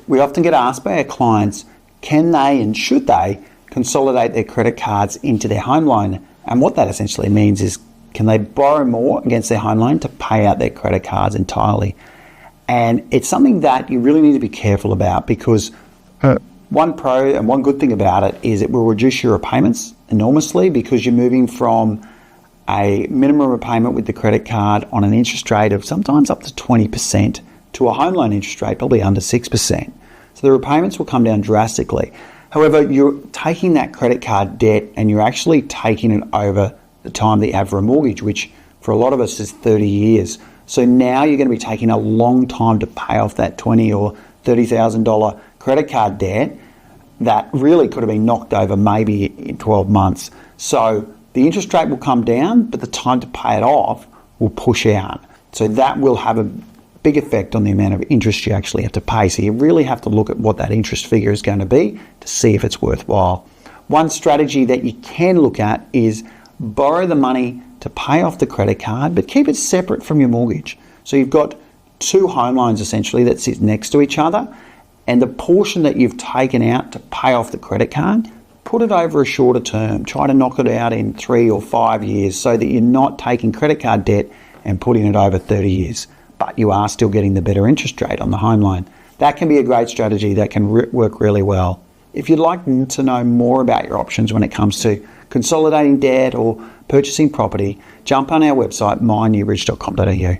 we often get asked by our clients, can they and should they consolidate their credit cards into their home loan? And what that essentially means is, can they borrow more against their home loan to pay out their credit cards entirely? And it's something that you really need to be careful about, because one pro and one good thing about it is it will reduce your repayments enormously, because you're moving from a minimum repayment with the credit card on an interest rate of sometimes up to 20% to a home loan interest rate probably under 6%. So the repayments will come down drastically. However, you're taking that credit card debt and you're actually taking it over the time that you have for a mortgage, which for a lot of us is 30 years. So now you're going to be taking a long time to pay off that $20,000 or $30,000 credit card debt that really could have been knocked over maybe in 12 months. So the interest rate will come down, but the time to pay it off will push out. So that will have a big effect on the amount of interest you actually have to pay. So you really have to look at what that interest figure is going to be to see if it's worthwhile. One strategy that you can look at is borrow the money to pay off the credit card, but keep it separate from your mortgage. So you've got two home loans essentially that sit next to each other, and the portion that you've taken out to pay off the credit card, put it over a shorter term. Try to knock it out in 3 or 5 years so that you're not taking credit card debt and putting it over 30 years, but you are still getting the better interest rate on the home loan. That can be a great strategy that can work really well. If you'd like to know more about your options when it comes to consolidating debt or purchasing property, jump on our website, mynewbridge.com.au.